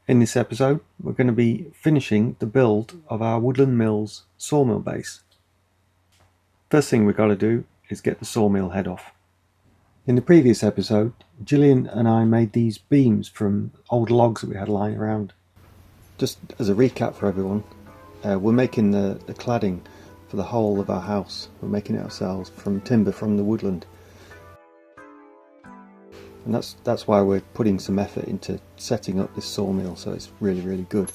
In this episode, we're going to be finishing the build of our Woodlandmills sawmill base. First thing we've got to do is get the sawmill head off. In the previous episode, Gillian and I made these beams from old logs that we had lying around. Just as a recap for everyone, we're making the cladding for the whole of our house. We're making it ourselves from timber from the woodland. And that's why we're putting some effort into setting up this sawmill, so it's really good.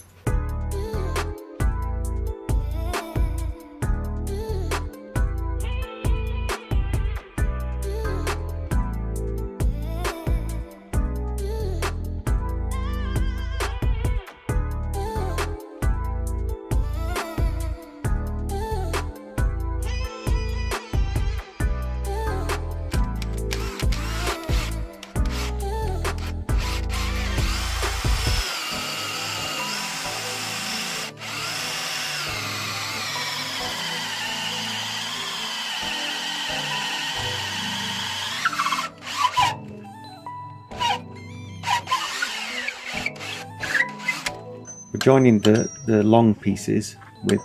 We're joining the long pieces with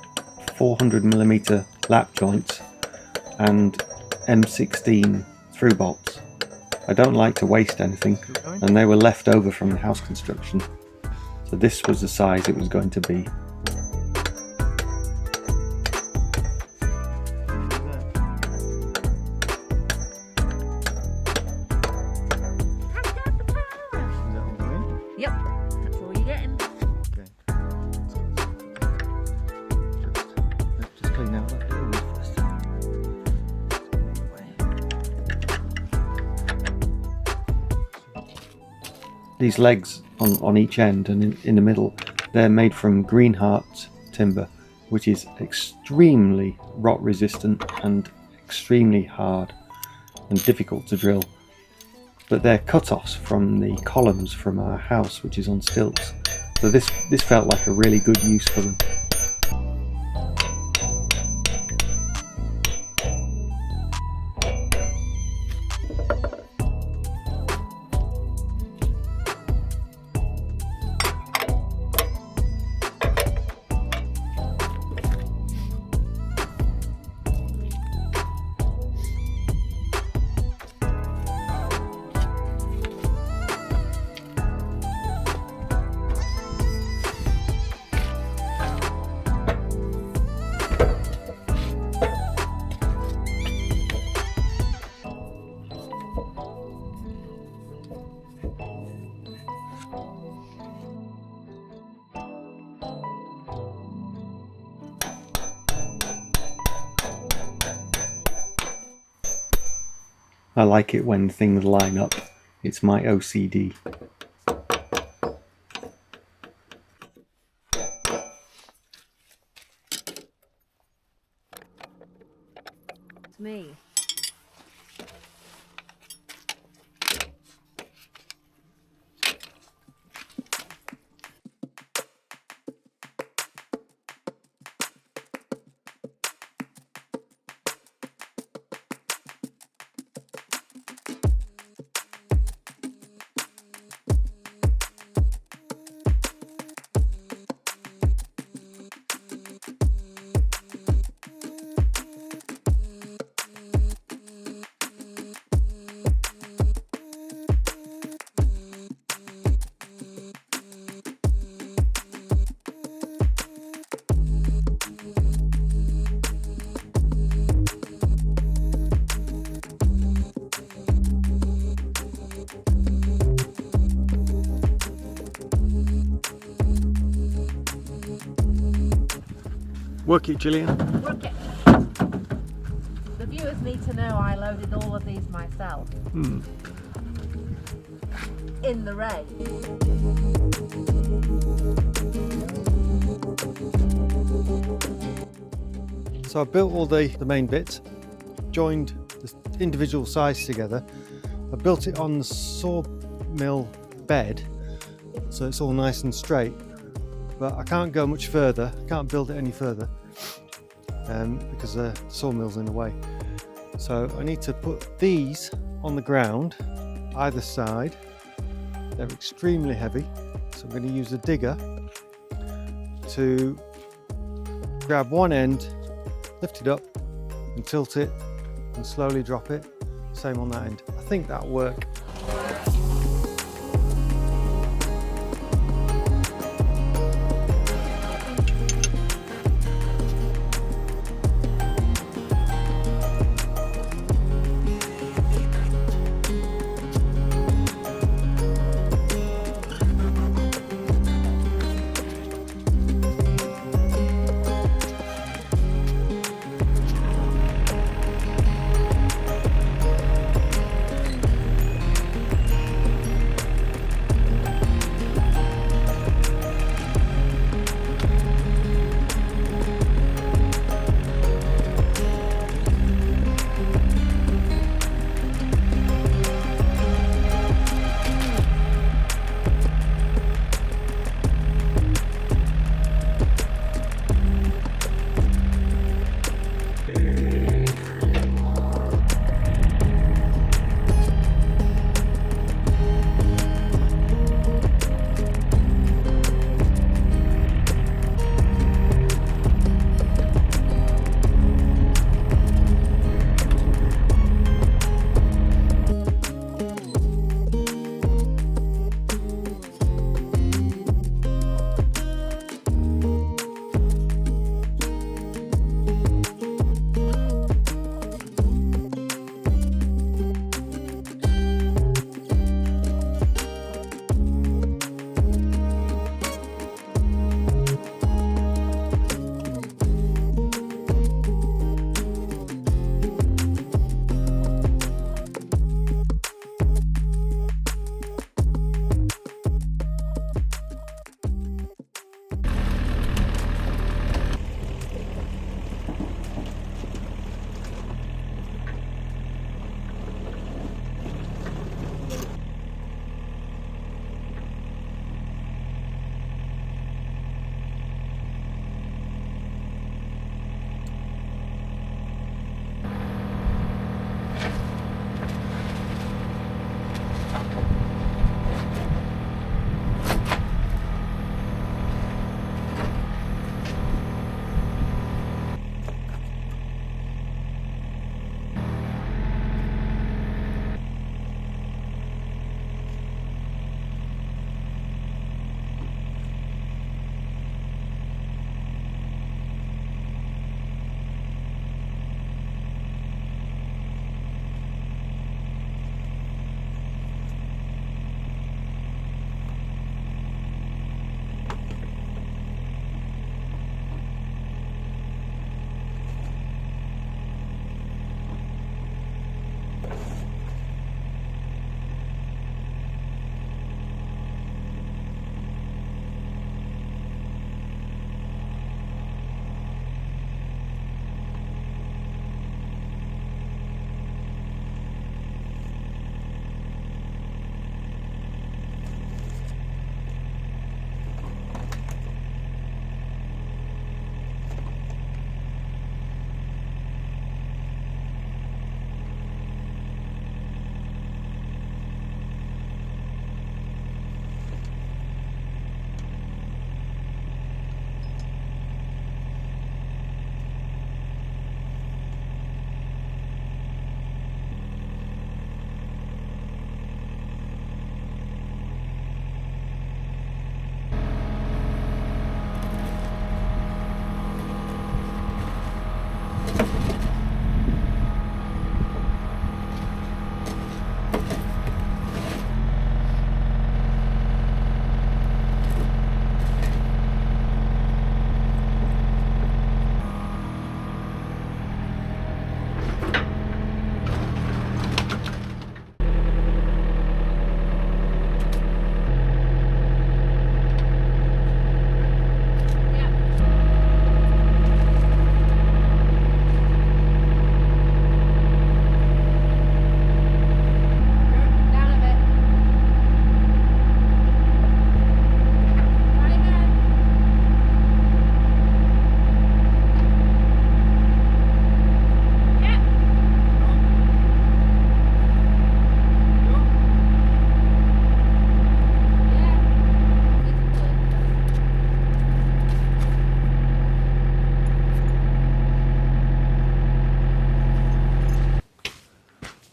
400mm lap joints and M16 through bolts. I don't like to waste anything, and they were left over from the house construction, so this was the size it was going to be. Yep, that's all you're getting. Just clean out that little wood first. These legs on each end and in the middle, they're made from greenheart timber, which is extremely rot resistant and extremely hard and difficult to drill. But they're cut-offs from the columns from our house, which is on stilts. So this felt like a really good use for them. I like it when things line up. It's my OCD. It's me. Work it, Gillian. Work it. The viewers need to know I loaded all of these myself. In the rain. So I built all the main bits, joined the individual sides together. I built it on the sawmill bed, so it's all nice and straight. But I can't go much further, can't build it any further because the sawmill's in the way. So I need to put these on the ground, either side. They're extremely heavy, So I'm going to use the digger to grab one end, lift it up and tilt it and slowly drop it. Same on that end. I think that'll work.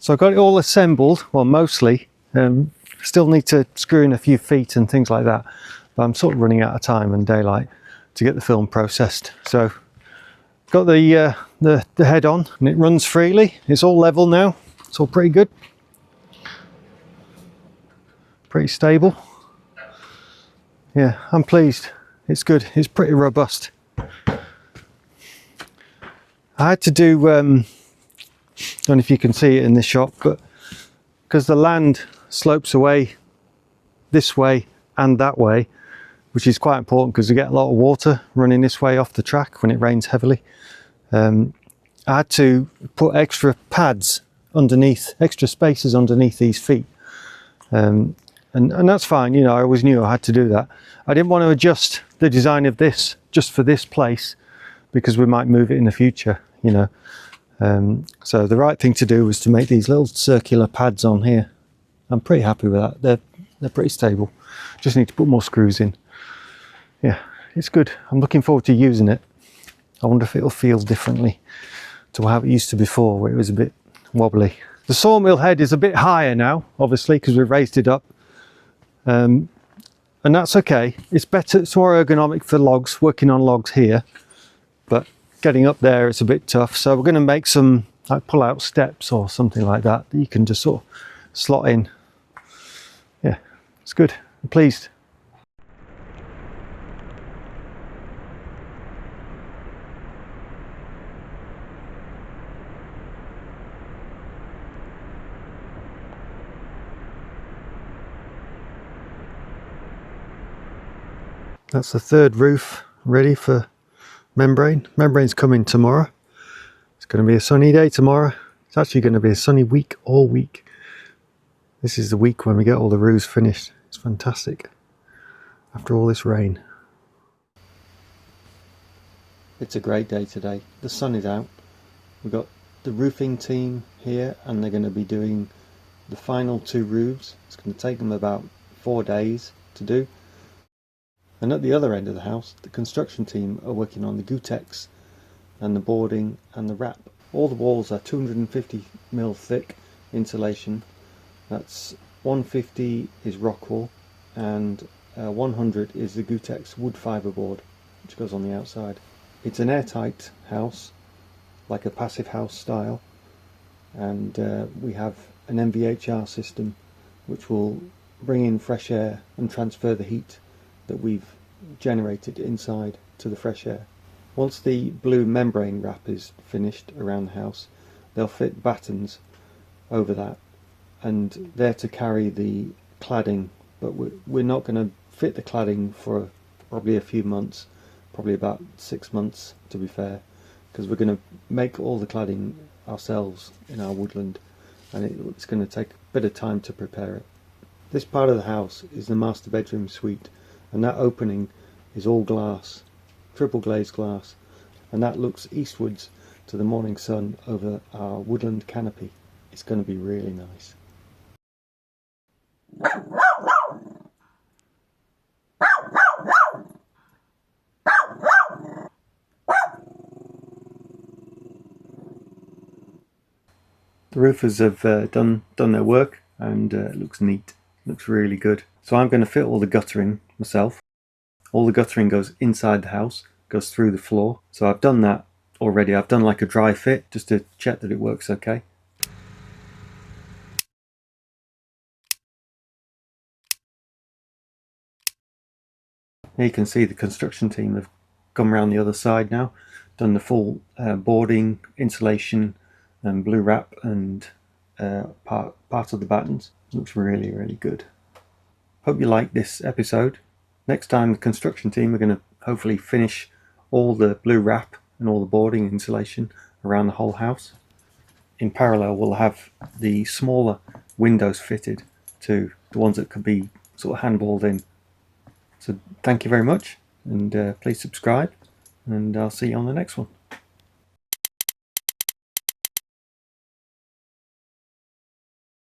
So I've got it all assembled, well mostly. Still need to screw in a few feet and things like that, but I'm sort of running out of time and daylight to get the film processed. So got the head on and it runs freely. It's all level now. It's all pretty good. Pretty stable. Yeah, I'm pleased. It's good. It's pretty robust. I had to do, don't know if you can see it in this shot, but because the land slopes away this way and that way, which is quite important because we get a lot of water running this way off the track when it rains heavily. I had to put extra pads underneath, extra spaces underneath these feet. And that's fine, you know, I always knew I had to do that. I didn't want to adjust the design of this just for this place because we might move it in the future, you know. So the right thing to do was to make these little circular pads on here. I'm pretty happy with that. They're pretty stable. Just need to put more screws in. Yeah, it's good. I'm looking forward to using it. I wonder if it'll feel differently to how it used to before, where it was a bit wobbly. The sawmill head is a bit higher now, obviously, because we've raised it up. And that's okay. It's better, it's more ergonomic for logs, working on logs here. But getting up there, it's a bit tough. So we're going to make some like pull-out steps or something like that that you can just sort of slot in. Yeah, it's good. I'm pleased. That's the third roof ready for membrane. Membrane's coming tomorrow. It's going to be a sunny day tomorrow. It's actually going to be a sunny week all week. This is the week when we get all the roofs finished. It's fantastic after all this rain. It's a great day today. The sun is out. We've got the roofing team here and they're going to be doing the final 2 roofs. It's going to take them about 4 days to do. And at the other end of the house, the construction team are working on the Gutex and the boarding and the wrap. All the walls are 250mm thick insulation. That's 150 is rock wool and 100 is the Gutex wood fibre board, which goes on the outside. It's an airtight house, like a passive house style, and we have an MVHR system which will bring in fresh air and transfer the heat that we've generated inside to the fresh air. Once the blue membrane wrap is finished around the house, they'll fit battens over that, and they're to carry the cladding, but we're not going to fit the cladding for probably a few months, probably about 6 months to be fair, because we're going to make all the cladding ourselves in our woodland, and it's going to take a bit of time to prepare it. This part of the house is the master bedroom suite, and that opening is all glass, triple glazed glass, and that looks eastwards to the morning sun over our woodland canopy. It's going to be really nice. The roofers have done their work, and it looks neat. It looks really good. So I'm going to fit all the guttering myself. All the guttering goes inside the house, goes through the floor. So I've done that already. I've done like a dry fit just to check that it works okay. Here you can see the construction team have come around the other side now, done the full boarding, insulation and blue wrap and part of the battens. Looks really, really good. Hope you like this episode. Next time the construction team are going to hopefully finish all the blue wrap and all the boarding insulation around the whole house. In parallel we'll have the smaller windows fitted to the ones that could be sort of handballed in. So thank you very much, and please subscribe, and I'll see you on the next one.